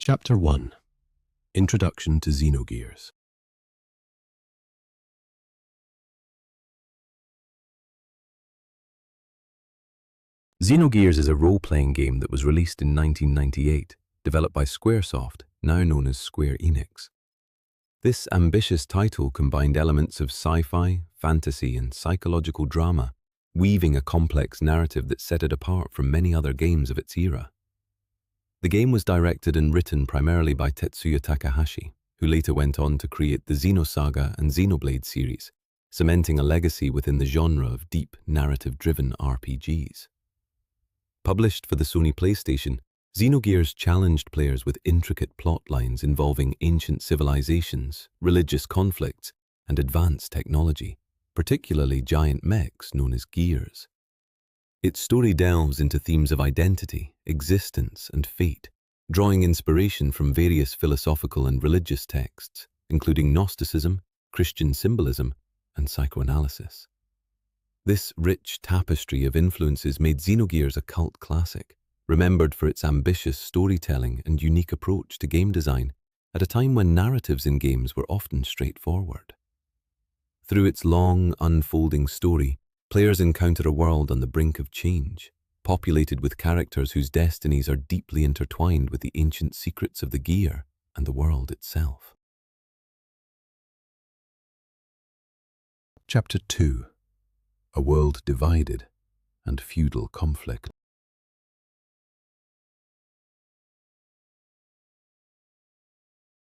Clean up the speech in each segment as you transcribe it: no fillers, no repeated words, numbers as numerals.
Chapter 1 Introduction to Xenogears. Xenogears is a role-playing game that was released in 1998, developed by Squaresoft, now known as Square Enix. This ambitious title combined elements of sci-fi, fantasy, and psychological drama, weaving a complex narrative that set it apart from many other games of its era. The game was directed and written primarily by Tetsuya Takahashi, who later went on to create the Xenosaga and Xenoblade series, cementing a legacy within the genre of deep, narrative-driven RPGs. Published for the Sony PlayStation, Xenogears challenged players with intricate plot lines involving ancient civilizations, religious conflicts, and advanced technology, particularly giant mechs known as gears. Its story delves into themes of identity, existence, and fate, drawing inspiration from various philosophical and religious texts, including Gnosticism, Christian symbolism, and psychoanalysis. This rich tapestry of influences made Xenogears a cult classic, remembered for its ambitious storytelling and unique approach to game design at a time when narratives in games were often straightforward. Through its long, unfolding story, players encounter a world on the brink of change, populated with characters whose destinies are deeply intertwined with the ancient secrets of the gear and the world itself. Chapter 2 A World Divided and Feudal Conflict.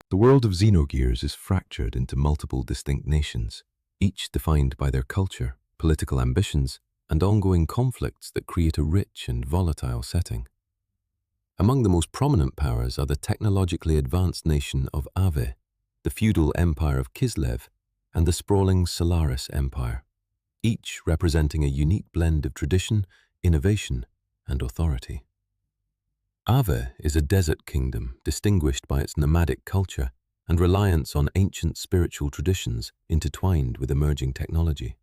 The world of Xenogears is fractured into multiple distinct nations, each defined by their culture, political ambitions, and ongoing conflicts that create a rich and volatile setting. Among the most prominent powers are the technologically advanced nation of Ave, the feudal empire of Kislev, and the sprawling Solaris empire, each representing a unique blend of tradition, innovation, and authority. Ave is a desert kingdom distinguished by its nomadic culture and reliance on ancient spiritual traditions intertwined with emerging technology.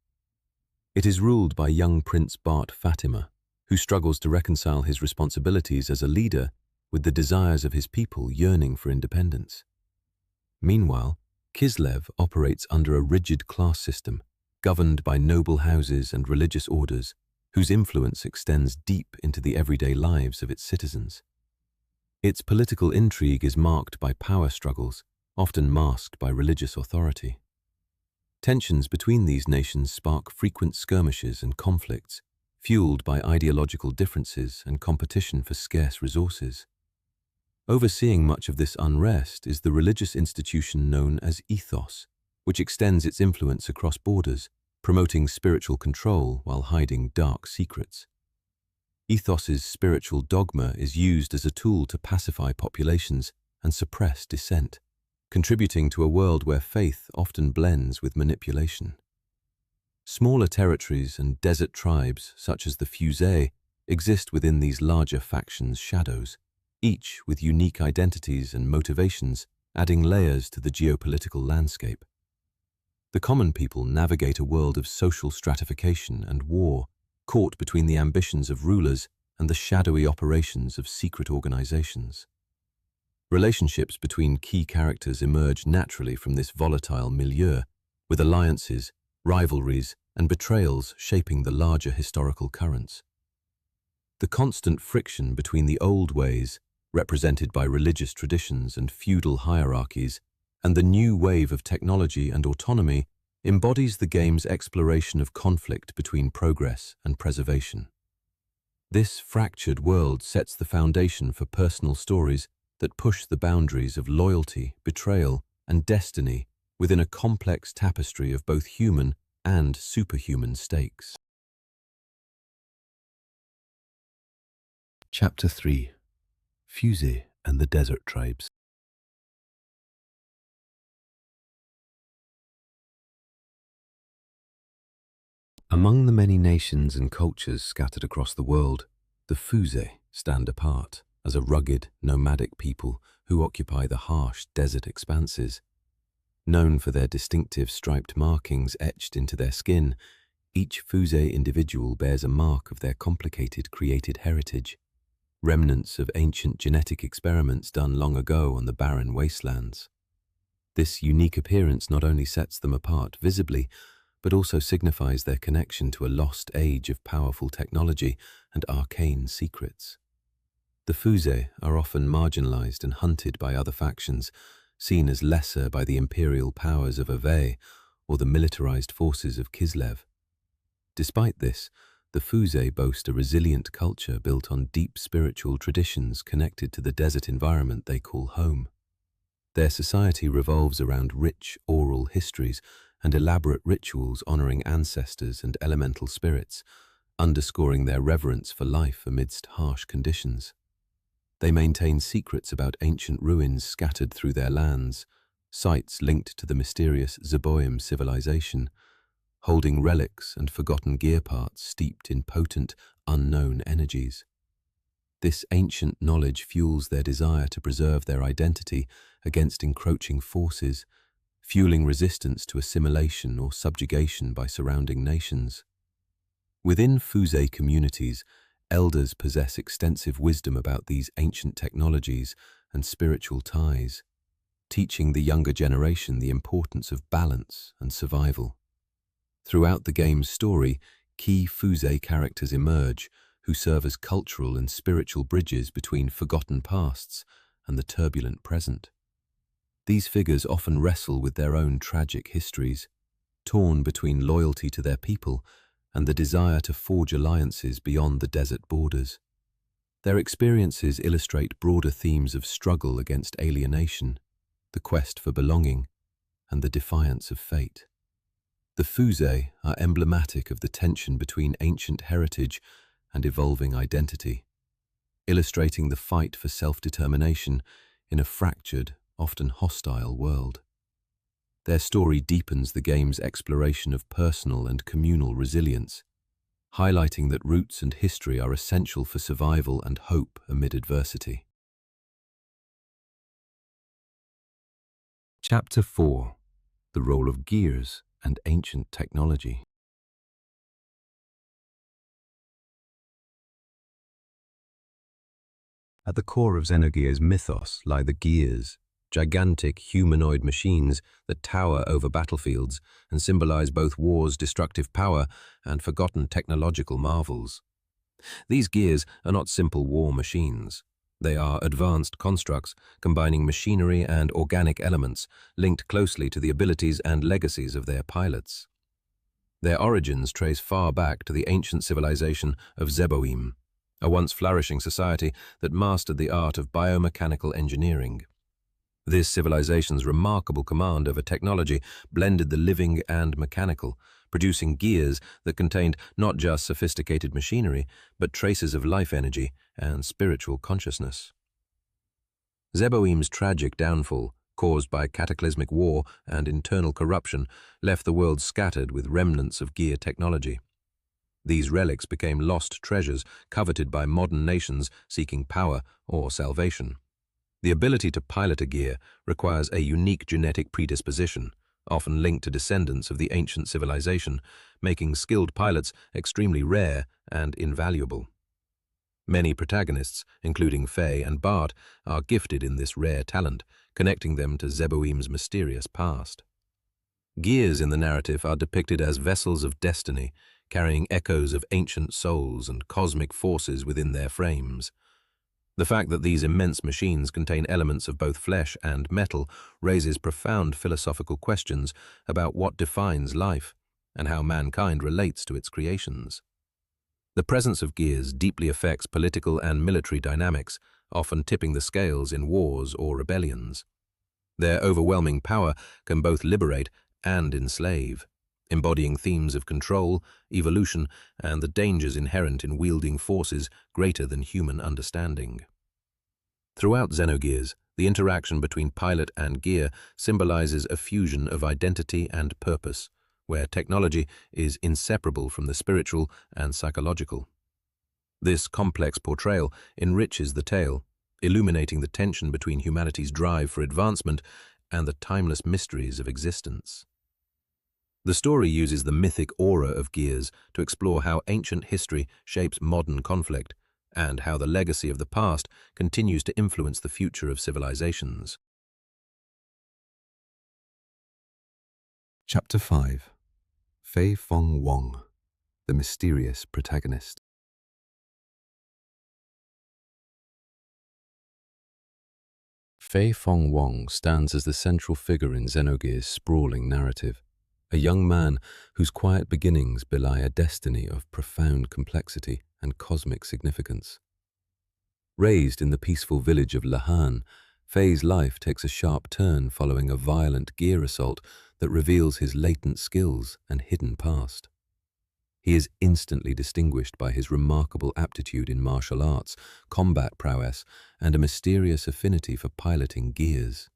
It is ruled by young Prince Bart Fatima, who struggles to reconcile his responsibilities as a leader with the desires of his people yearning for independence. Meanwhile, Kislev operates under a rigid class system, governed by noble houses and religious orders, whose influence extends deep into the everyday lives of its citizens. Its political intrigue is marked by power struggles, often masked by religious authority. Tensions between these nations spark frequent skirmishes and conflicts, fueled by ideological differences and competition for scarce resources. Overseeing much of this unrest is the religious institution known as Ethos, which extends its influence across borders, promoting spiritual control while hiding dark secrets. Ethos's spiritual dogma is used as a tool to pacify populations and suppress dissent, contributing to a world where faith often blends with manipulation. Smaller territories and desert tribes, such as the Fusè, exist within these larger factions' shadows, each with unique identities and motivations, adding layers to the geopolitical landscape. The common people navigate a world of social stratification and war, caught between the ambitions of rulers and the shadowy operations of secret organizations. Relationships between key characters emerge naturally from this volatile milieu, with alliances, rivalries, and betrayals shaping the larger historical currents. The constant friction between the old ways, represented by religious traditions and feudal hierarchies, and the new wave of technology and autonomy embodies the game's exploration of conflict between progress and preservation. This fractured world sets the foundation for personal stories that push the boundaries of loyalty, betrayal, and destiny within a complex tapestry of both human and superhuman stakes. Chapter 3 Fusè and the Desert Tribes. Among the many nations and cultures scattered across the world, the Fusè stand apart as a rugged, nomadic people who occupy the harsh desert expanses. Known for their distinctive striped markings etched into their skin, each Fusè individual bears a mark of their complicated created heritage. remnants of ancient genetic experiments done long ago on the barren wastelands. This unique appearance not only sets them apart visibly, but also signifies their connection to a lost age of powerful technology and arcane secrets. The Fusè are often marginalized and hunted by other factions, seen as lesser by the imperial powers of Ave or the militarized forces of Kislev. Despite this, the Fusè boast a resilient culture built on deep spiritual traditions connected to the desert environment they call home. Their society revolves around rich oral histories and elaborate rituals honoring ancestors and elemental spirits, underscoring their reverence for life amidst harsh conditions. They maintain secrets about ancient ruins scattered through their lands, sites linked to the mysterious Zeboim civilization, holding relics and forgotten gear parts steeped in potent, unknown energies. This ancient knowledge fuels their desire to preserve their identity against encroaching forces, fueling resistance to assimilation or subjugation by surrounding nations. Within Fusè communities, elders possess extensive wisdom about these ancient technologies and spiritual ties, teaching the younger generation the importance of balance and survival. Throughout the game's story, key Fusè characters emerge, who serve as cultural and spiritual bridges between forgotten pasts and the turbulent present. These figures often wrestle with their own tragic histories, torn between loyalty to their people and the desire to forge alliances beyond the desert borders. Their experiences illustrate broader themes of struggle against alienation, the quest for belonging, and the defiance of fate. The Fusè are emblematic of the tension between ancient heritage and evolving identity, illustrating the fight for self-determination in a fractured, often hostile world. Their story deepens the game's exploration of personal and communal resilience, highlighting that roots and history are essential for survival and hope amid adversity. Chapter 4: The Role of Gears and Ancient Technology. At the core of Xenogears' mythos lie the Gears, gigantic humanoid machines that tower over battlefields and symbolize both war's destructive power and forgotten technological marvels. These Gears are not simple war machines. They are advanced constructs combining machinery and organic elements linked closely to the abilities and legacies of their pilots. Their origins trace far back to the ancient civilization of Zeboim, a once flourishing society that mastered the art of biomechanical engineering. This civilization's remarkable command over technology blended the living and mechanical, producing gears that contained not just sophisticated machinery, but traces of life energy and spiritual consciousness. Zeboim's tragic downfall, caused by cataclysmic war and internal corruption, left the world scattered with remnants of gear technology. These relics became lost treasures coveted by modern nations seeking power or salvation. The ability to pilot a gear requires a unique genetic predisposition, often linked to descendants of the ancient civilization, making skilled pilots extremely rare and invaluable. Many protagonists, including Faye and Bart, are gifted in this rare talent, connecting them to Zeboim's mysterious past. Gears in the narrative are depicted as vessels of destiny, carrying echoes of ancient souls and cosmic forces within their frames. The fact that these immense machines contain elements of both flesh and metal raises profound philosophical questions about what defines life and how mankind relates to its creations. The presence of gears deeply affects political and military dynamics, often tipping the scales in wars or rebellions. Their overwhelming power can both liberate and enslave, embodying themes of control, evolution, and the dangers inherent in wielding forces greater than human understanding. Throughout Xenogears, the interaction between pilot and gear symbolizes a fusion of identity and purpose, where technology is inseparable from the spiritual and psychological. This complex portrayal enriches the tale, illuminating the tension between humanity's drive for advancement and the timeless mysteries of existence. The story uses the mythic aura of gears to explore how ancient history shapes modern conflict, and how the legacy of the past continues to influence the future of civilizations. Chapter 5. Fei Fong Wong, the mysterious protagonist. Fei Fong Wong stands as the central figure in Xenogears' sprawling narrative, a young man whose quiet beginnings belie a destiny of profound complexity and cosmic significance. Raised in the peaceful village of Lahan, Fei's life takes a sharp turn following a violent gear assault that reveals his latent skills and hidden past. He is instantly distinguished by his remarkable aptitude in martial arts, combat prowess, and a mysterious affinity for piloting gears.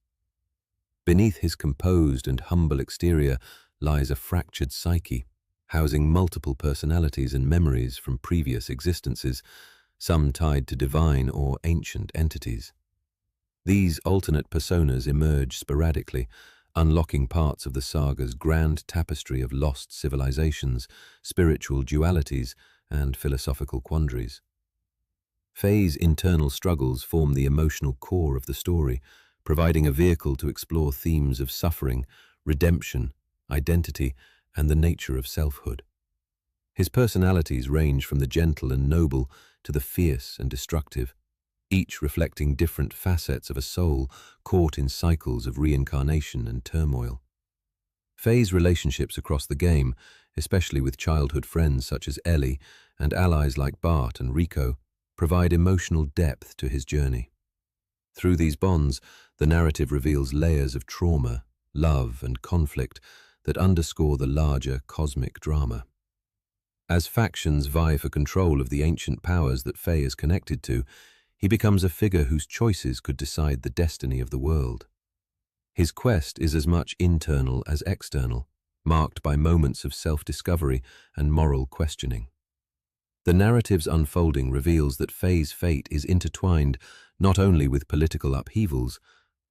Beneath his composed and humble exterior lies a fractured psyche, housing multiple personalities and memories from previous existences, some tied to divine or ancient entities. These alternate personas emerge sporadically, unlocking parts of the saga's grand tapestry of lost civilizations, spiritual dualities, and philosophical quandaries. Fei's internal struggles form the emotional core of the story, providing a vehicle to explore themes of suffering, redemption, identity, and the nature of selfhood. His personalities range from the gentle and noble to the fierce and destructive, each reflecting different facets of a soul caught in cycles of reincarnation and turmoil. Fei's relationships across the game, especially with childhood friends such as Elly and allies like Bart and Rico, provide emotional depth to his journey. Through these bonds, the narrative reveals layers of trauma, love, and conflict that underscore the larger cosmic drama. As factions vie for control of the ancient powers that Fei is connected to, he becomes a figure whose choices could decide the destiny of the world. His quest is as much internal as external, marked by moments of self-discovery and moral questioning. The narrative's unfolding reveals that Fei's fate is intertwined not only with political upheavals,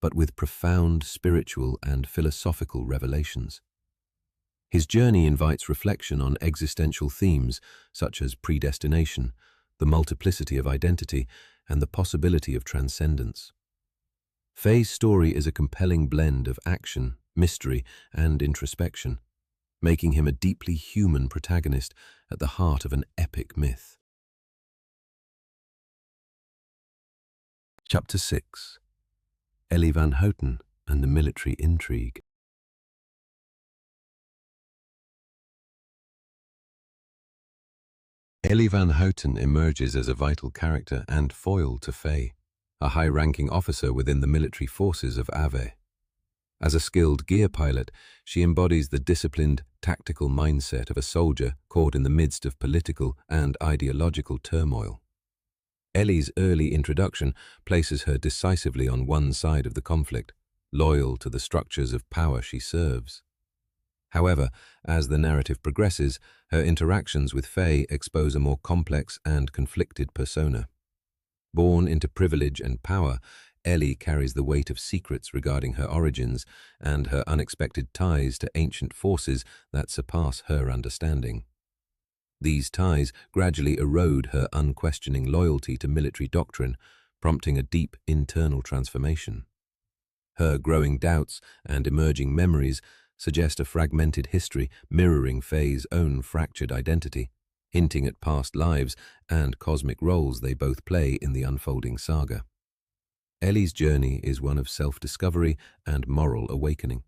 but with profound spiritual and philosophical revelations. His journey invites reflection on existential themes such as predestination, the multiplicity of identity, and the possibility of transcendence. Fei's story is a compelling blend of action, mystery, and introspection, making him a deeply human protagonist at the heart of an epic myth. Chapter 6. Elly van Houten and the Military Intrigue. Elly van Houten emerges as a vital character and foil to Fei, a high-ranking officer within the military forces of Ave. As a skilled gear pilot, she embodies the disciplined, tactical mindset of a soldier caught in the midst of political and ideological turmoil. Elly's early introduction places her decisively on one side of the conflict, loyal to the structures of power she serves. However, as the narrative progresses, her interactions with Fei expose a more complex and conflicted persona. Born into privilege and power, Elly carries the weight of secrets regarding her origins and her unexpected ties to ancient forces that surpass her understanding. These ties gradually erode her unquestioning loyalty to military doctrine, prompting a deep internal transformation. Her growing doubts and emerging memories suggest a fragmented history mirroring Fei's own fractured identity, hinting at past lives and cosmic roles they both play in the unfolding saga. Elly's journey is one of self-discovery and moral awakening.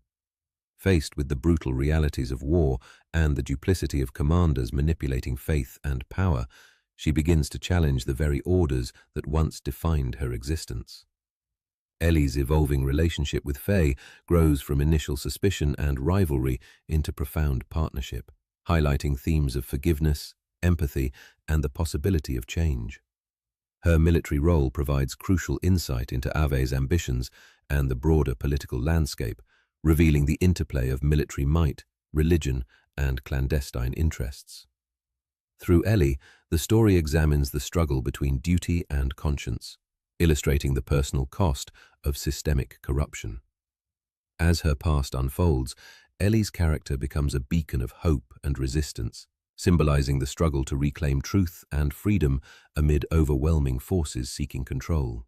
Faced with the brutal realities of war and the duplicity of commanders manipulating faith and power, she begins to challenge the very orders that once defined her existence. Elly's evolving relationship with Fei grows from initial suspicion and rivalry into profound partnership, highlighting themes of forgiveness, empathy, and the possibility of change. Her military role provides crucial insight into Ave's ambitions and the broader political landscape, revealing the interplay of military might, religion, and clandestine interests. Through Elly, the story examines the struggle between duty and conscience, illustrating the personal cost of systemic corruption. As her past unfolds, Elly's character becomes a beacon of hope and resistance, symbolizing the struggle to reclaim truth and freedom amid overwhelming forces seeking control.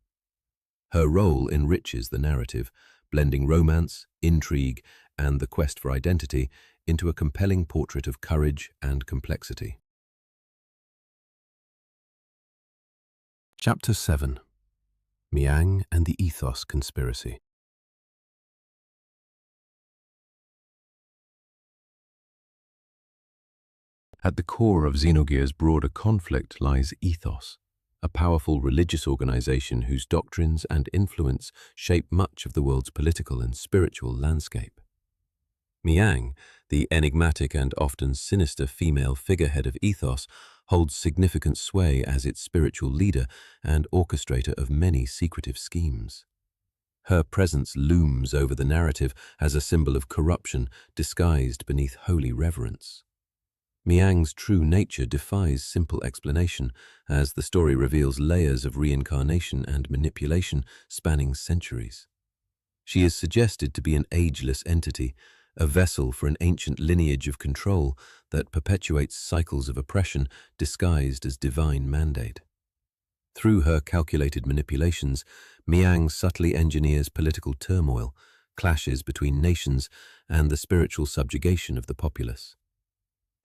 Her role enriches the narrative, blending romance, intrigue, and the quest for identity into a compelling portrait of courage and complexity. Chapter 7. Miang and the Ethos Conspiracy. At the core of Xenogears' broader conflict lies Ethos, a powerful religious organization whose doctrines and influence shape much of the world's political and spiritual landscape. Miang, the enigmatic and often sinister female figurehead of Ethos, holds significant sway as its spiritual leader and orchestrator of many secretive schemes. Her presence looms over the narrative as a symbol of corruption disguised beneath holy reverence. Miang's true nature defies simple explanation, as the story reveals layers of reincarnation and manipulation spanning centuries. She is suggested to be an ageless entity, a vessel for an ancient lineage of control that perpetuates cycles of oppression disguised as divine mandate. Through her calculated manipulations, Miang subtly engineers political turmoil, clashes between nations, and the spiritual subjugation of the populace.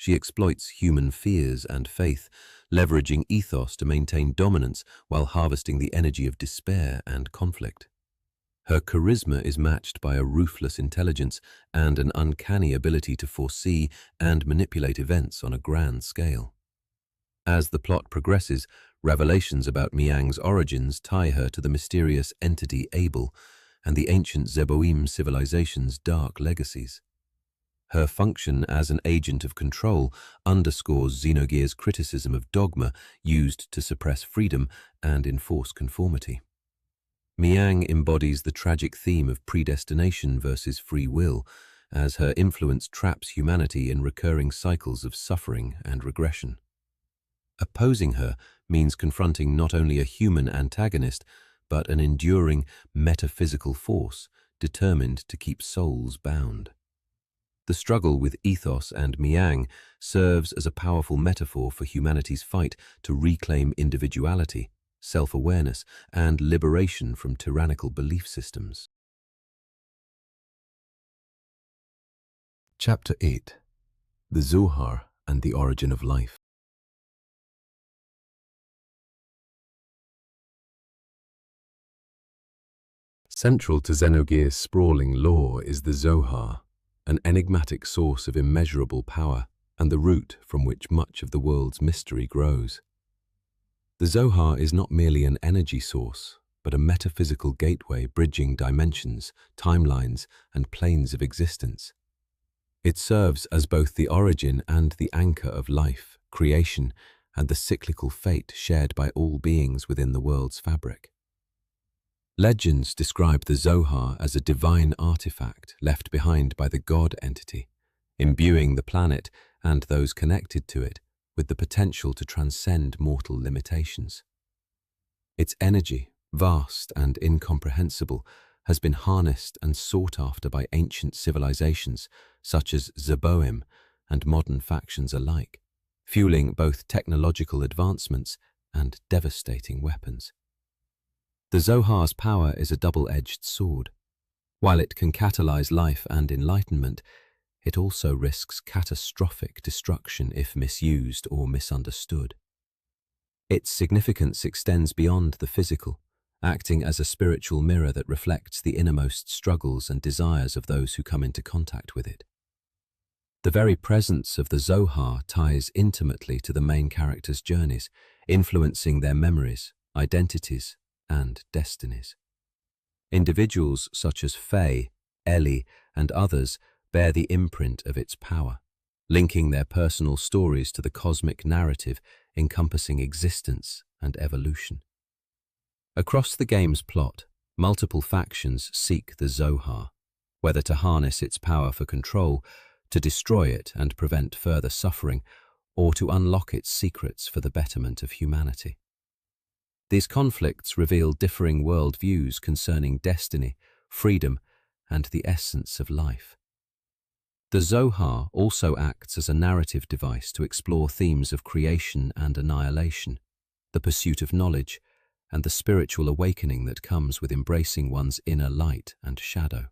She exploits human fears and faith, leveraging ethos to maintain dominance while harvesting the energy of despair and conflict. Her charisma is matched by a ruthless intelligence and an uncanny ability to foresee and manipulate events on a grand scale. As the plot progresses, revelations about Miang's origins tie her to the mysterious entity Abel and the ancient Zeboim civilization's dark legacies. Her function as an agent of control underscores Xenogears' criticism of dogma used to suppress freedom and enforce conformity. Miang embodies the tragic theme of predestination versus free will, as her influence traps humanity in recurring cycles of suffering and regression. Opposing her means confronting not only a human antagonist, but an enduring metaphysical force determined to keep souls bound. The struggle with Ethos and Miang serves as a powerful metaphor for humanity's fight to reclaim individuality, self-awareness, and liberation from tyrannical belief systems. Chapter 8. The Zohar and the Origin of Life. Central to Xenogears' sprawling lore is the Zohar, an enigmatic source of immeasurable power and the root from which much of the world's mystery grows. The Zohar is not merely an energy source, but a metaphysical gateway bridging dimensions, timelines, and planes of existence. It serves as both the origin and the anchor of life, creation, and the cyclical fate shared by all beings within the world's fabric. Legends describe the Zohar as a divine artifact left behind by the god entity, imbuing the planet and those connected to it with the potential to transcend mortal limitations. Its energy, vast and incomprehensible, has been harnessed and sought after by ancient civilizations such as Zeboim and modern factions alike, fueling both technological advancements and devastating weapons. The Zohar's power is a double-edged sword. While it can catalyze life and enlightenment, it also risks catastrophic destruction if misused or misunderstood. Its significance extends beyond the physical, acting as a spiritual mirror that reflects the innermost struggles and desires of those who come into contact with it. The very presence of the Zohar ties intimately to the main characters' journeys, influencing their memories, identities, and destinies. Individuals such as Faye, Elly, and others bear the imprint of its power, linking their personal stories to the cosmic narrative encompassing existence and evolution. Across the game's plot, multiple factions seek the Zohar, whether to harness its power for control, to destroy it and prevent further suffering, or to unlock its secrets for the betterment of humanity. These conflicts reveal differing worldviews concerning destiny, freedom, and the essence of life. The Zohar also acts as a narrative device to explore themes of creation and annihilation, the pursuit of knowledge, and the spiritual awakening that comes with embracing one's inner light and shadow.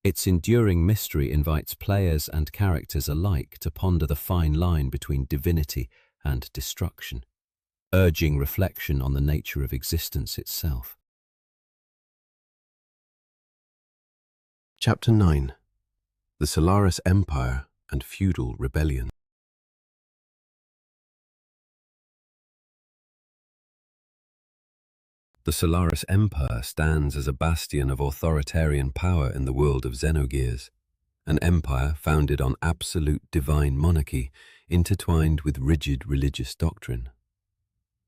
Its enduring mystery invites players and characters alike to ponder the fine line between divinity and destruction, urging reflection on the nature of existence itself. Chapter 9. The Solaris Empire and Feudal Rebellion. The Solaris Empire stands as a bastion of authoritarian power in the world of Xenogears, an empire founded on absolute divine monarchy intertwined with rigid religious doctrine.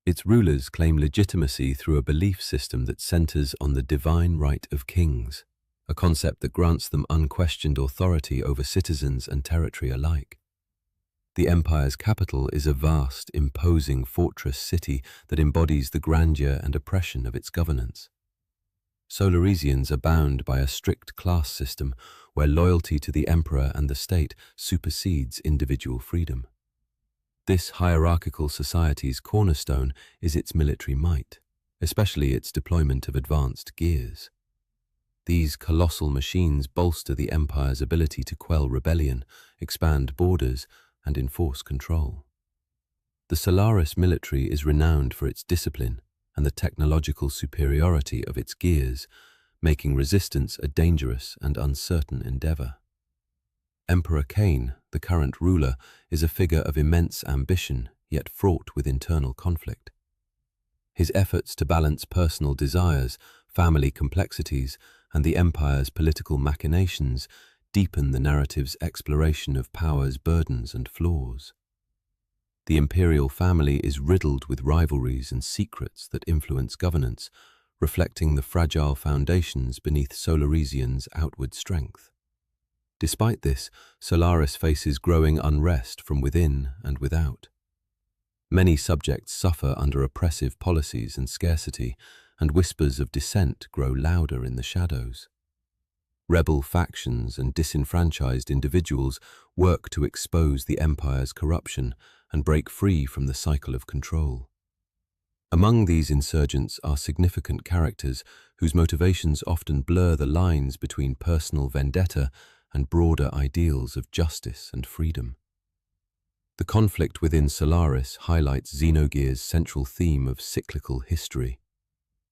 Its rulers claim legitimacy through a belief system that centers on the divine right of kings, a concept that grants them unquestioned authority over citizens and territory alike. The empire's capital is a vast, imposing fortress city that embodies the grandeur and oppression of its governance. Solarisians are bound by a strict class system where loyalty to the emperor and the state supersedes individual freedom. This hierarchical society's cornerstone is its military might, especially its deployment of advanced gears. These colossal machines bolster the empire's ability to quell rebellion, expand borders, and enforce control. The Solaris military is renowned for its discipline and the technological superiority of its gears, making resistance a dangerous and uncertain endeavor. Emperor Cain, the current ruler, is a figure of immense ambition, yet fraught with internal conflict. His efforts to balance personal desires, family complexities, and the empire's political machinations deepen the narrative's exploration of power's burdens and flaws. The imperial family is riddled with rivalries and secrets that influence governance, reflecting the fragile foundations beneath Solarisians' outward strength. Despite this, Solaris faces growing unrest from within and without. Many subjects suffer under oppressive policies and scarcity, and whispers of dissent grow louder in the shadows. Rebel factions and disenfranchised individuals work to expose the empire's corruption and break free from the cycle of control. Among these insurgents are significant characters whose motivations often blur the lines between personal vendetta and broader ideals of justice and freedom. The conflict within Solaris highlights Xenogears' central theme of cyclical history,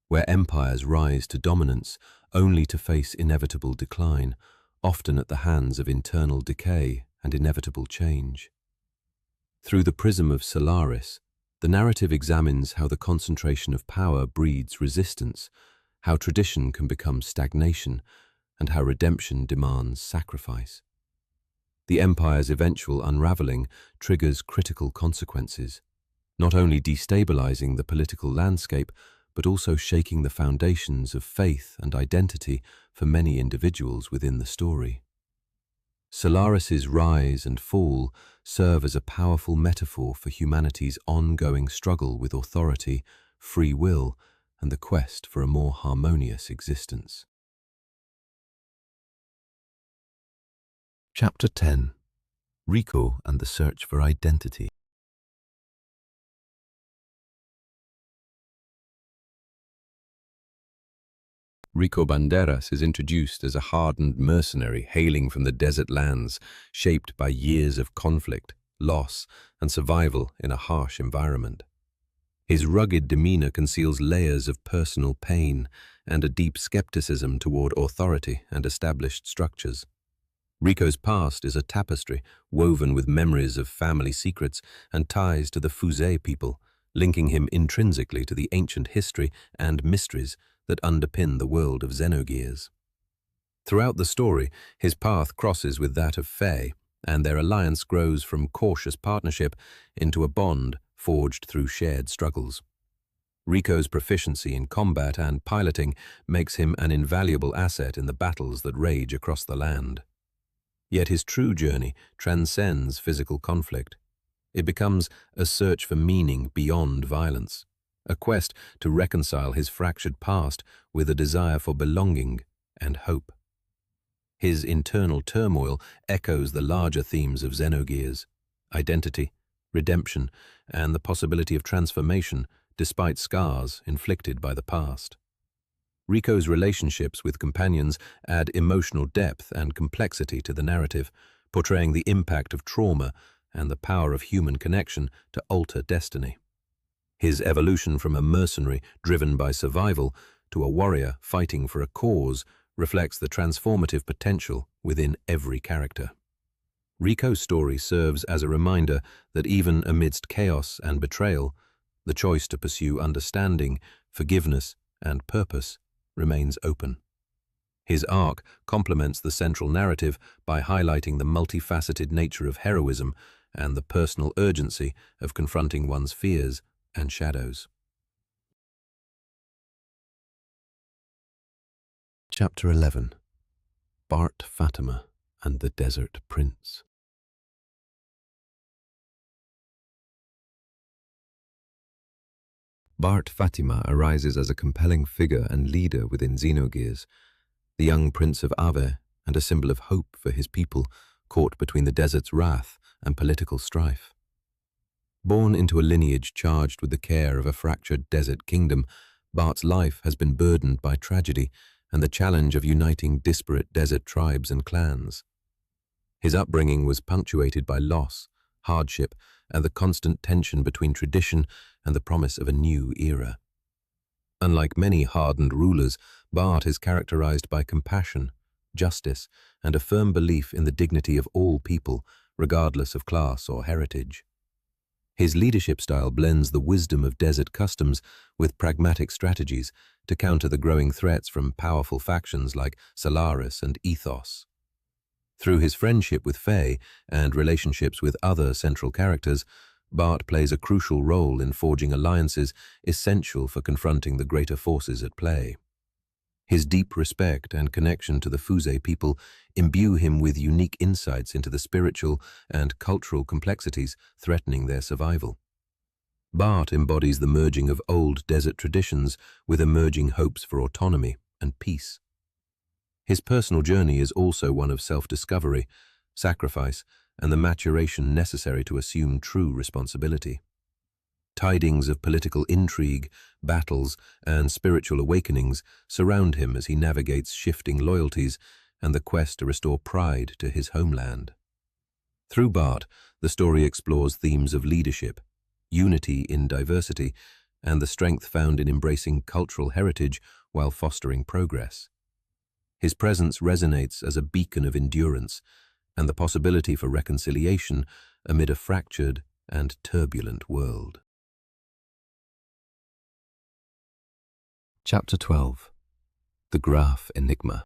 where empires rise to dominance only to face inevitable decline, often at the hands of internal decay and inevitable change. Through the prism of Solaris, the narrative examines how the concentration of power breeds resistance, how tradition can become stagnation, and how redemption demands sacrifice. The empire's eventual unraveling triggers critical consequences, not only destabilizing the political landscape, but also shaking the foundations of faith and identity for many individuals within the story. Solaris's rise and fall serve as a powerful metaphor for humanity's ongoing struggle with authority, free will, and the quest for a more harmonious existence. Chapter 10. Rico and the Search for Identity. Rico Banderas is introduced as a hardened mercenary hailing from the desert lands, shaped by years of conflict, loss, and survival in a harsh environment. His rugged demeanor conceals layers of personal pain and a deep skepticism toward authority and established structures. Rico's past is a tapestry woven with memories of family secrets and ties to the Fusè people, linking him intrinsically to the ancient history and mysteries that underpin the world of Xenogears. Throughout the story, his path crosses with that of Faye, and their alliance grows from cautious partnership into a bond forged through shared struggles. Rico's proficiency in combat and piloting makes him an invaluable asset in the battles that rage across the land. Yet his true journey transcends physical conflict. It becomes a search for meaning beyond violence, a quest to reconcile his fractured past with a desire for belonging and hope. His internal turmoil echoes the larger themes of Xenogears: identity, redemption, and the possibility of transformation despite scars inflicted by the past. Rico's relationships with companions add emotional depth and complexity to the narrative, portraying the impact of trauma and the power of human connection to alter destiny. His evolution from a mercenary driven by survival to a warrior fighting for a cause reflects the transformative potential within every character. Rico's story serves as a reminder that even amidst chaos and betrayal, the choice to pursue understanding, forgiveness, and purpose remains open. His arc complements the central narrative by highlighting the multifaceted nature of heroism and the personal urgency of confronting one's fears and shadows. Chapter 11. Bart, Fatima, and the Desert Prince. Bart Fatima arises as a compelling figure and leader within Xenogears, the young prince of Ave and a symbol of hope for his people caught between the desert's wrath and political strife. Born into a lineage charged with the care of a fractured desert kingdom, Bart's life has been burdened by tragedy and the challenge of uniting disparate desert tribes and clans. His upbringing was punctuated by loss, hardship, and the constant tension between tradition and the promise of a new era. Unlike many hardened rulers, Bart is characterized by compassion, justice, and a firm belief in the dignity of all people, regardless of class or heritage. His leadership style blends the wisdom of desert customs with pragmatic strategies to counter the growing threats from powerful factions like Solaris and Ethos. Through his friendship with Faye and relationships with other central characters, Bart plays a crucial role in forging alliances essential for confronting the greater forces at play. His deep respect and connection to the Fusè people imbue him with unique insights into the spiritual and cultural complexities threatening their survival. Bart embodies the merging of old desert traditions with emerging hopes for autonomy and peace. His personal journey is also one of self-discovery, sacrifice, and the maturation necessary to assume true responsibility. Tidings of political intrigue, battles, and spiritual awakenings surround him as he navigates shifting loyalties and the quest to restore pride to his homeland. Through Bart, the story explores themes of leadership, unity in diversity, and the strength found in embracing cultural heritage while fostering progress. His presence resonates as a beacon of endurance and the possibility for reconciliation amid a fractured and turbulent world. Chapter 12. The Grahf Enigma.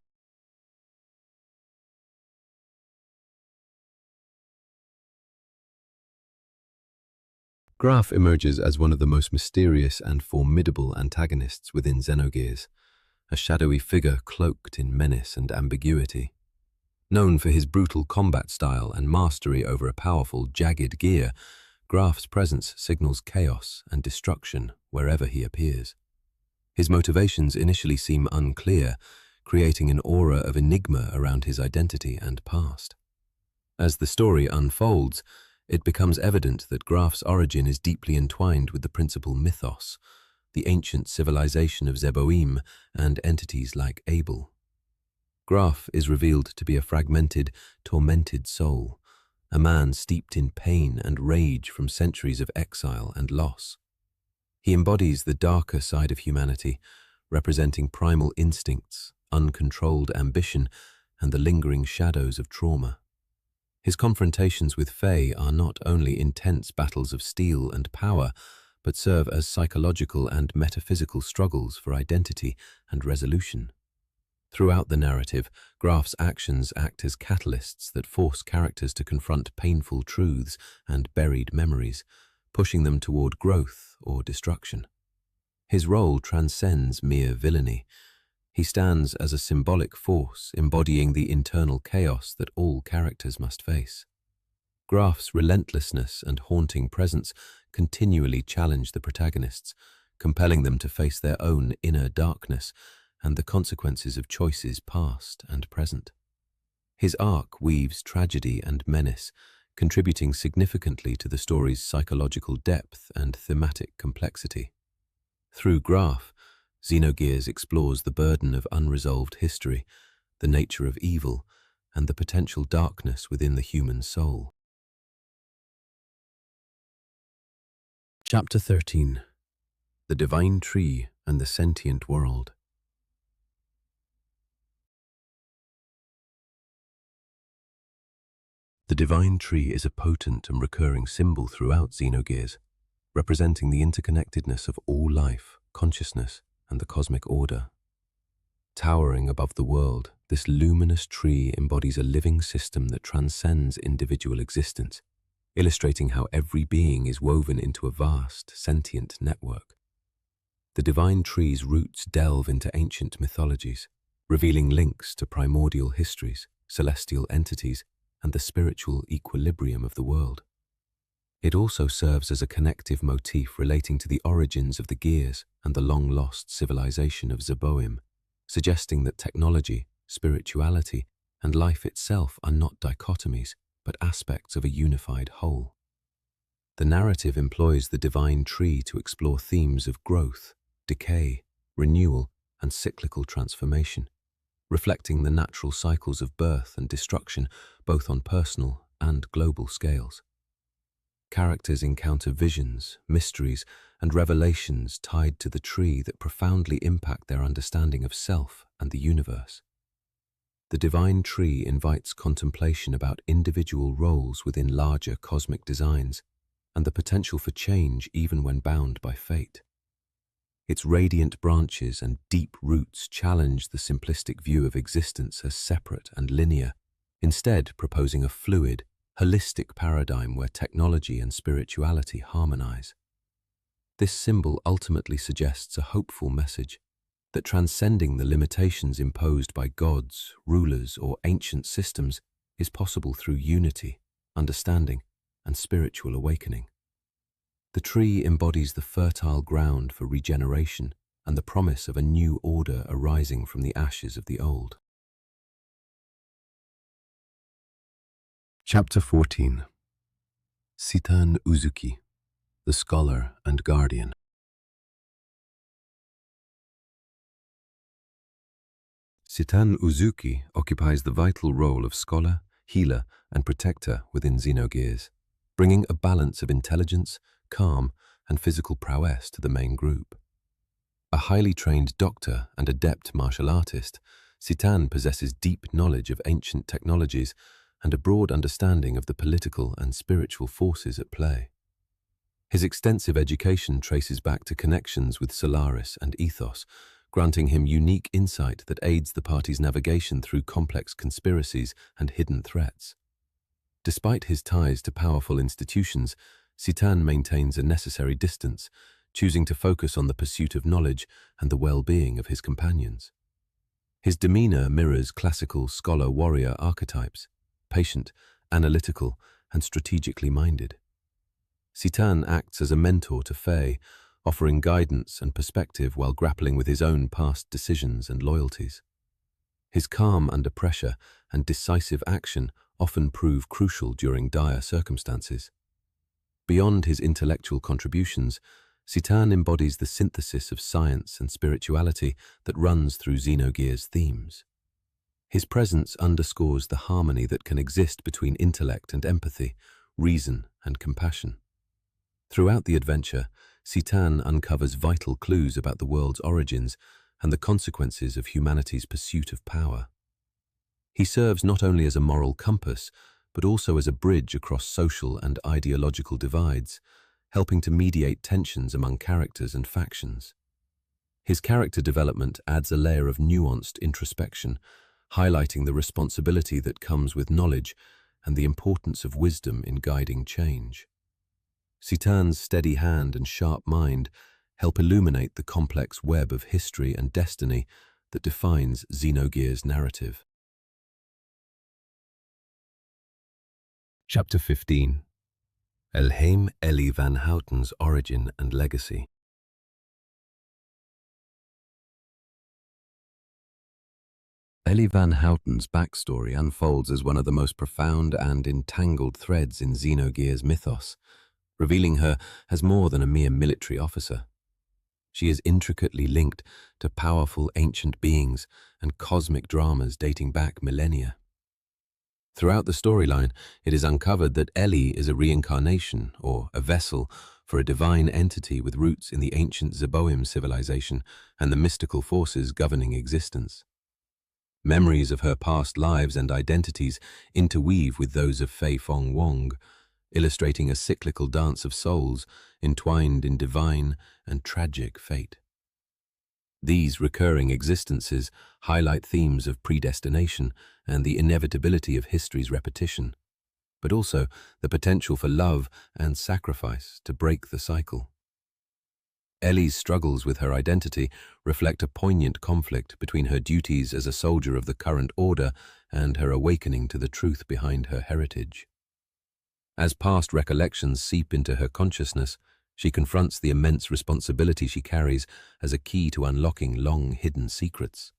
Grahf emerges as one of the most mysterious and formidable antagonists within Xenogears, a shadowy figure cloaked in menace and ambiguity. Known for his brutal combat style and mastery over a powerful, jagged gear, Grahf's presence signals chaos and destruction wherever he appears. His motivations initially seem unclear, creating an aura of enigma around his identity and past. As the story unfolds, it becomes evident that Grahf's origin is deeply entwined with the principal mythos, the ancient civilization of Zeboim and entities like Abel. Grahf is revealed to be a fragmented, tormented soul, a man steeped in pain and rage from centuries of exile and loss. He embodies the darker side of humanity, representing primal instincts, uncontrolled ambition, and the lingering shadows of trauma. His confrontations with Faye are not only intense battles of steel and power, but serve as psychological and metaphysical struggles for identity and resolution. Throughout the narrative, Grahf's actions act as catalysts that force characters to confront painful truths and buried memories, pushing them toward growth or destruction. His role transcends mere villainy. He stands as a symbolic force embodying the internal chaos that all characters must face. Grahf's relentlessness and haunting presence continually challenge the protagonists, compelling them to face their own inner darkness and the consequences of choices past and present. His arc weaves tragedy and menace, contributing significantly to the story's psychological depth and thematic complexity. Through Grahf, Xenogears explores the burden of unresolved history, the nature of evil, and the potential darkness within the human soul. Chapter 13. The Divine Tree and the Sentient World. The Divine Tree is a potent and recurring symbol throughout Xenogears, representing the interconnectedness of all life, consciousness, and the cosmic order. Towering above the world, this luminous tree embodies a living system that transcends individual existence, illustrating how every being is woven into a vast, sentient network. The Divine Tree's roots delve into ancient mythologies, revealing links to primordial histories, celestial entities, and the spiritual equilibrium of the world. It also serves as a connective motif relating to the origins of the Gears and the long-lost civilization of Zeboim, suggesting that technology, spirituality, and life itself are not dichotomies, but aspects of a unified whole. The narrative employs the Divine Tree to explore themes of growth, decay, renewal, and cyclical transformation, reflecting the natural cycles of birth and destruction both on personal and global scales. Characters encounter visions, mysteries, and revelations tied to the tree that profoundly impact their understanding of self and the universe. The Divine Tree invites contemplation about individual roles within larger cosmic designs and the potential for change even when bound by fate. Its radiant branches and deep roots challenge the simplistic view of existence as separate and linear, instead proposing a fluid, holistic paradigm where technology and spirituality harmonize. This symbol ultimately suggests a hopeful message that transcending the limitations imposed by gods, rulers, or ancient systems is possible through unity, understanding, and spiritual awakening. The tree embodies the fertile ground for regeneration and the promise of a new order arising from the ashes of the old. Chapter 14. Citan Uzuki, the Scholar and Guardian. Citan Uzuki occupies the vital role of scholar, healer, and protector within Xenogears, bringing a balance of intelligence, calm, and physical prowess to the main group. A highly trained doctor and adept martial artist, Citan possesses deep knowledge of ancient technologies and a broad understanding of the political and spiritual forces at play. His extensive education traces back to connections with Solaris and Ethos, granting him unique insight that aids the party's navigation through complex conspiracies and hidden threats. Despite his ties to powerful institutions, Citan maintains a necessary distance, choosing to focus on the pursuit of knowledge and the well-being of his companions. His demeanor mirrors classical scholar-warrior archetypes, patient, analytical, and strategically minded. Citan acts as a mentor to Faye, offering guidance and perspective while grappling with his own past decisions and loyalties. His calm under pressure and decisive action often prove crucial during dire circumstances. Beyond his intellectual contributions, Citan embodies the synthesis of science and spirituality that runs through Xenogears' themes. His presence underscores the harmony that can exist between intellect and empathy, reason and compassion. Throughout the adventure, Citan uncovers vital clues about the world's origins and the consequences of humanity's pursuit of power. He serves not only as a moral compass, but also as a bridge across social and ideological divides, helping to mediate tensions among characters and factions. His character development adds a layer of nuanced introspection, highlighting the responsibility that comes with knowledge and the importance of wisdom in guiding change. Citan's steady hand and sharp mind help illuminate the complex web of history and destiny that defines Xenogears' narrative. Chapter 15. Elheim Elly van Houten's Origin and Legacy. Elly van Houten's backstory unfolds as one of the most profound and entangled threads in Xenogears' mythos, revealing her as more than a mere military officer. She is intricately linked to powerful ancient beings and cosmic dramas dating back millennia. Throughout the storyline, it is uncovered that Elly is a reincarnation, or a vessel, for a divine entity with roots in the ancient Zeboim civilization and the mystical forces governing existence. Memories of her past lives and identities interweave with those of Fong Wong, illustrating a cyclical dance of souls entwined in divine and tragic fate. These recurring existences highlight themes of predestination and the inevitability of history's repetition, but also the potential for love and sacrifice to break the cycle. Elly's struggles with her identity reflect a poignant conflict between her duties as a soldier of the current order and her awakening to the truth behind her heritage. As past recollections seep into her consciousness, she confronts the immense responsibility she carries as a key to unlocking long-hidden secrets.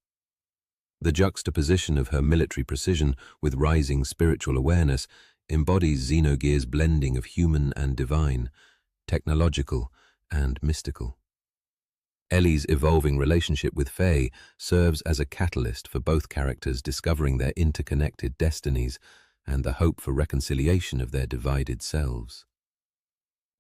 The juxtaposition of her military precision with rising spiritual awareness embodies Xenogears' blending of human and divine, technological and mystical. Elly's evolving relationship with Faye serves as a catalyst for both characters discovering their interconnected destinies and the hope for reconciliation of their divided selves.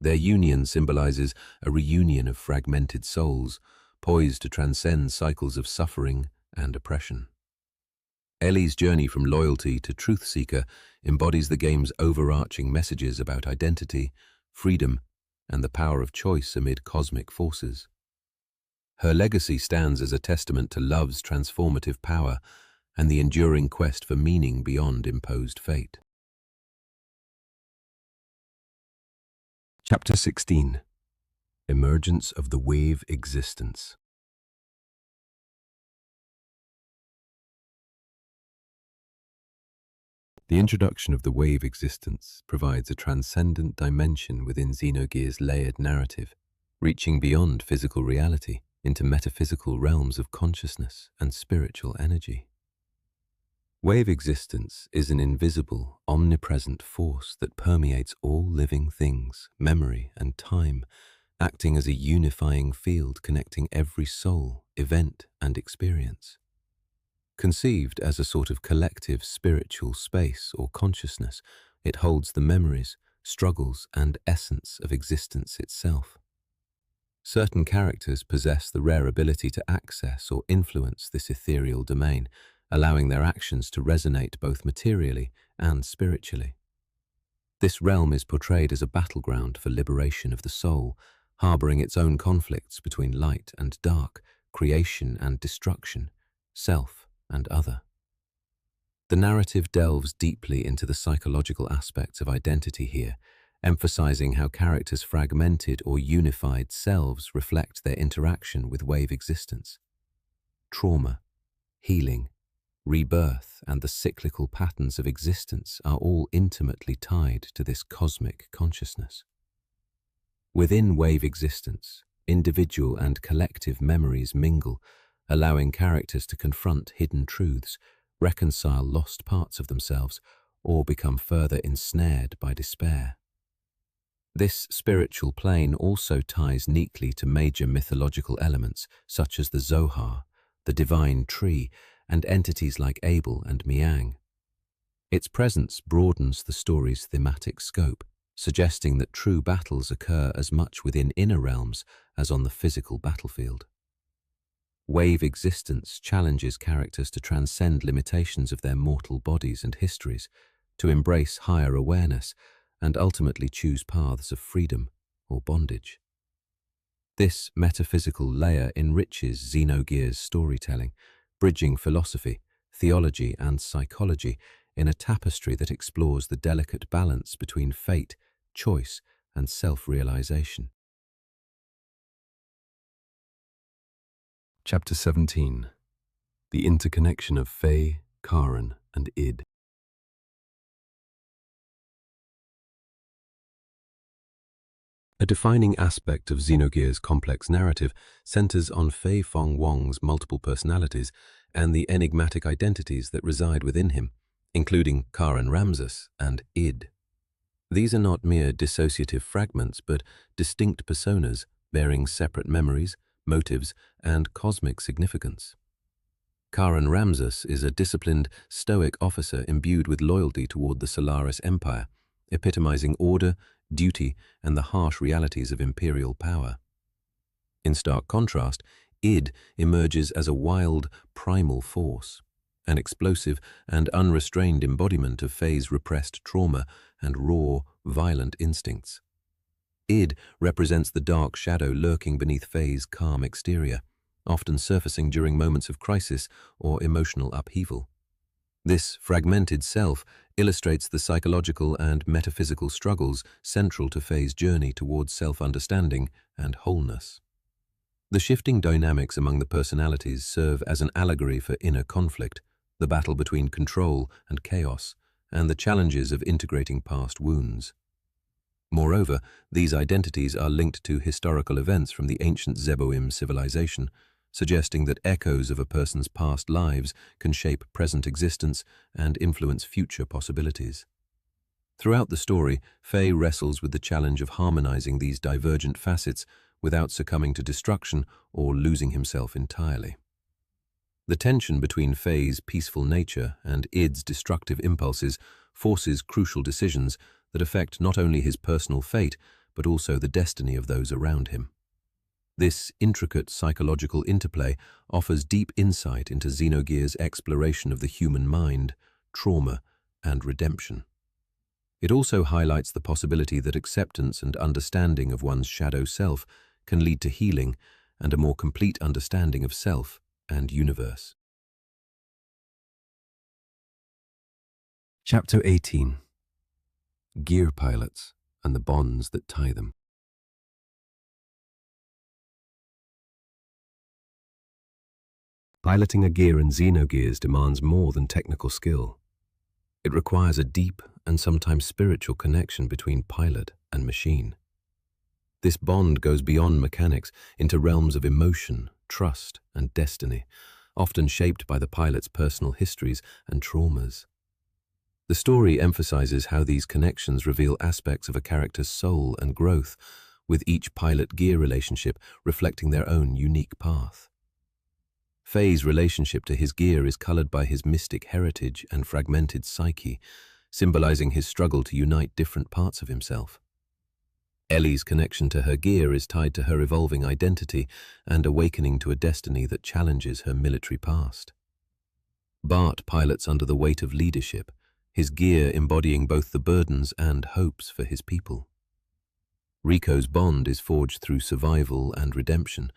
Their union symbolizes a reunion of fragmented souls, poised to transcend cycles of suffering and oppression. Elly's journey from loyalty to truth-seeker embodies the game's overarching messages about identity, freedom, and the power of choice amid cosmic forces. Her legacy stands as a testament to love's transformative power and the enduring quest for meaning beyond imposed fate. Chapter 16. Emergence of the Wave Existence. The introduction of the wave existence provides a transcendent dimension within Xenogears' layered narrative, reaching beyond physical reality into metaphysical realms of consciousness and spiritual energy. Wave existence is an invisible, omnipresent force that permeates all living things, memory, and time, acting as a unifying field connecting every soul, event, and experience. Conceived as a sort of collective spiritual space or consciousness, it holds the memories, struggles, and essence of existence itself. Certain characters possess the rare ability to access or influence this ethereal domain, allowing their actions to resonate both materially and spiritually. This realm is portrayed as a battleground for liberation of the soul, harboring its own conflicts between light and dark, creation and destruction, self and other. The narrative delves deeply into the psychological aspects of identity here, emphasizing how characters' fragmented or unified selves reflect their interaction with wave existence. Trauma, healing, rebirth, and the cyclical patterns of existence are all intimately tied to this cosmic consciousness. Within wave existence, individual and collective memories mingle, allowing characters to confront hidden truths, reconcile lost parts of themselves, or become further ensnared by despair. This spiritual plane also ties neatly to major mythological elements such as the Zohar, the divine tree, and entities like Abel and Miang. Its presence broadens the story's thematic scope, suggesting that true battles occur as much within inner realms as on the physical battlefield. Wave existence challenges characters to transcend limitations of their mortal bodies and histories, to embrace higher awareness, and ultimately choose paths of freedom or bondage. This metaphysical layer enriches Xenogears' storytelling, bridging philosophy, theology, and psychology in a tapestry that explores the delicate balance between fate, choice, and self-realization. Chapter 17. The interconnection of Faye, Karen, and Id. A defining aspect of Xenogears' complex narrative centers on Fong Wong's multiple personalities, and the enigmatic identities that reside within him, including Karen Ramses and Id. These are not mere dissociative fragments, but distinct personas bearing separate memories, motives, and cosmic significance. Karen Ramses is a disciplined, stoic officer imbued with loyalty toward the Solaris Empire, epitomizing order, duty, and the harsh realities of imperial power. In stark contrast, Id emerges as a wild, primal force, an explosive and unrestrained embodiment of Faye's repressed trauma and raw, violent instincts. Id represents the dark shadow lurking beneath Faye's calm exterior, often surfacing during moments of crisis or emotional upheaval. This fragmented self illustrates the psychological and metaphysical struggles central to Faye's journey towards self-understanding and wholeness. The shifting dynamics among the personalities serve as an allegory for inner conflict, the battle between control and chaos, and the challenges of integrating past wounds. Moreover, these identities are linked to historical events from the ancient Zeboim civilization, suggesting that echoes of a person's past lives can shape present existence and influence future possibilities. Throughout the story, Faye wrestles with the challenge of harmonizing these divergent facets without succumbing to destruction or losing himself entirely. The tension between Faye's peaceful nature and Id's destructive impulses forces crucial decisions that affect not only his personal fate, but also the destiny of those around him. This intricate psychological interplay offers deep insight into Xenogears' exploration of the human mind, trauma, and redemption. It also highlights the possibility that acceptance and understanding of one's shadow self can lead to healing and a more complete understanding of self and universe. Chapter 18. Gear Pilots and the Bonds that Tie Them. Piloting a gear in Xenogears demands more than technical skill. It requires a deep and sometimes spiritual connection between pilot and machine. This bond goes beyond mechanics into realms of emotion, trust, and destiny, often shaped by the pilot's personal histories and traumas. The story emphasizes how these connections reveal aspects of a character's soul and growth, with each pilot-gear relationship reflecting their own unique path. Faye's relationship to his gear is colored by his mystic heritage and fragmented psyche, symbolizing his struggle to unite different parts of himself. Elly's connection to her gear is tied to her evolving identity and awakening to a destiny that challenges her military past. Bart pilots under the weight of leadership, his gear embodying both the burdens and hopes for his people. Rico's bond is forged through survival and redemption,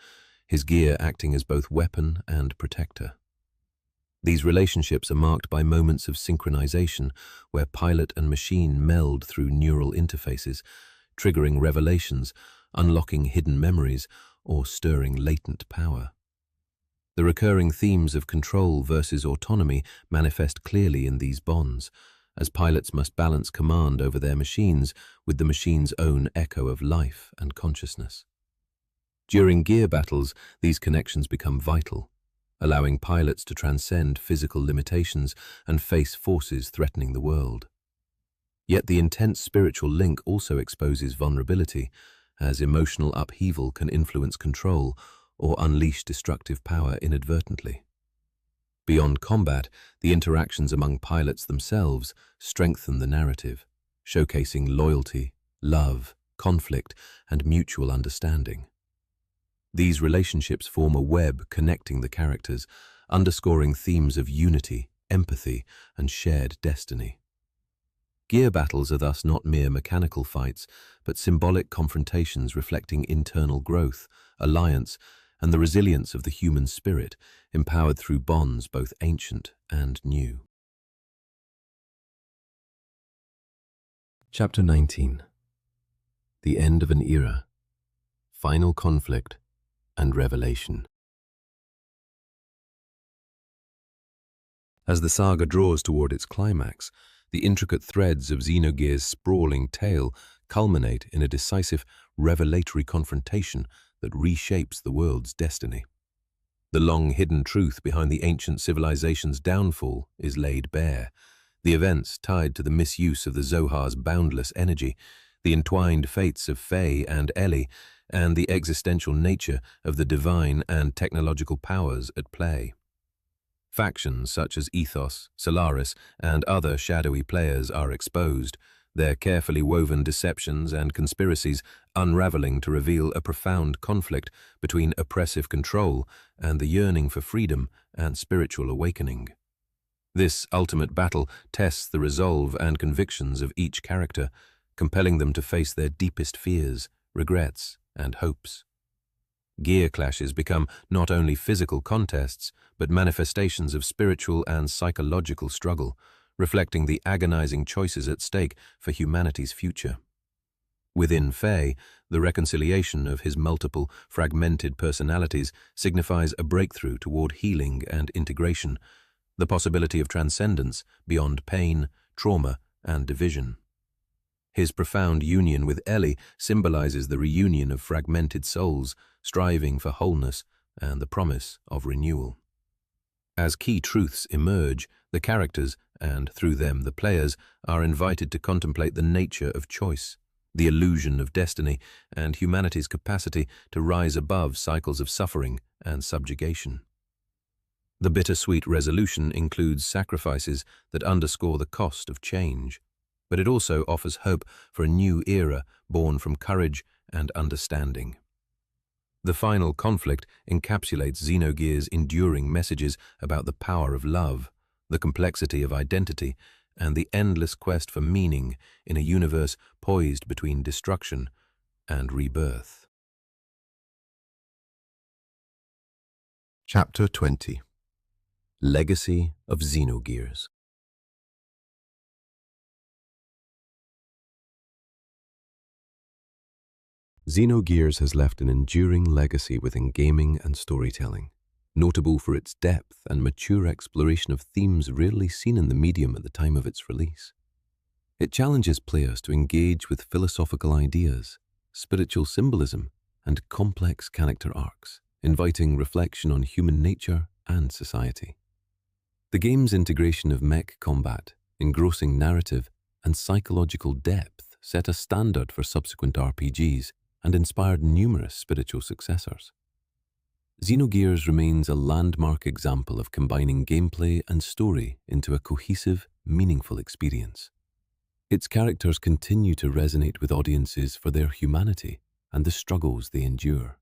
his gear acting as both weapon and protector. These relationships are marked by moments of synchronization where pilot and machine meld through neural interfaces, triggering revelations, unlocking hidden memories, or stirring latent power. The recurring themes of control versus autonomy manifest clearly in these bonds, as pilots must balance command over their machines with the machine's own echo of life and consciousness. During gear battles, these connections become vital, allowing pilots to transcend physical limitations and face forces threatening the world. Yet the intense spiritual link also exposes vulnerability, as emotional upheaval can influence control or unleash destructive power inadvertently. Beyond combat, the interactions among pilots themselves strengthen the narrative, showcasing loyalty, love, conflict, and mutual understanding. These relationships form a web connecting the characters, underscoring themes of unity, empathy, and shared destiny. Gear battles are thus not mere mechanical fights, but symbolic confrontations reflecting internal growth, alliance, and the resilience of the human spirit, empowered through bonds both ancient and new. Chapter 19. The End of an Era, Final Conflict, and Revelation. As the saga draws toward its climax, the intricate threads of Xenogears' sprawling tale culminate in a decisive, revelatory confrontation that reshapes the world's destiny. The long-hidden truth behind the ancient civilization's downfall is laid bare. The events tied to the misuse of the Zohar's boundless energy, the entwined fates of Faye and Elly, and the existential nature of the divine and technological powers at play. Factions such as Ethos, Solaris, and other shadowy players are exposed, their carefully woven deceptions and conspiracies unraveling to reveal a profound conflict between oppressive control and the yearning for freedom and spiritual awakening. This ultimate battle tests the resolve and convictions of each character, compelling them to face their deepest fears, regrets, and hopes. Gear clashes become not only physical contests, but manifestations of spiritual and psychological struggle, reflecting the agonizing choices at stake for humanity's future. Within Faye, the reconciliation of his multiple, fragmented personalities signifies a breakthrough toward healing and integration, the possibility of transcendence beyond pain, trauma, and division. His profound union with Elly symbolizes the reunion of fragmented souls, striving for wholeness and the promise of renewal. As key truths emerge, the characters, and through them the players, are invited to contemplate the nature of choice, the illusion of destiny, and humanity's capacity to rise above cycles of suffering and subjugation. The bittersweet resolution includes sacrifices that underscore the cost of change, but it also offers hope for a new era born from courage and understanding. The final conflict encapsulates Xenogears' enduring messages about the power of love, the complexity of identity, and the endless quest for meaning in a universe poised between destruction and rebirth. Chapter 20. Legacy of Xenogears. Xenogears has left an enduring legacy within gaming and storytelling, notable for its depth and mature exploration of themes rarely seen in the medium at the time of its release. It challenges players to engage with philosophical ideas, spiritual symbolism, and complex character arcs, inviting reflection on human nature and society. The game's integration of mech combat, engrossing narrative, and psychological depth set a standard for subsequent RPGs and inspired numerous spiritual successors. Xenogears remains a landmark example of combining gameplay and story into a cohesive, meaningful experience. Its characters continue to resonate with audiences for their humanity and the struggles they endure.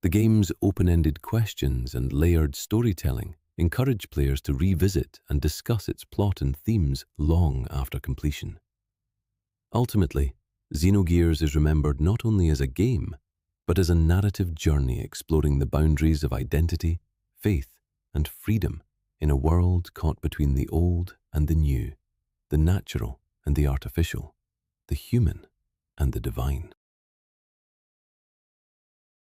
The game's open-ended questions and layered storytelling encourage players to revisit and discuss its plot and themes long after completion. Ultimately, Xenogears is remembered not only as a game, but as a narrative journey exploring the boundaries of identity, faith, and freedom in a world caught between the old and the new, the natural and the artificial, the human and the divine.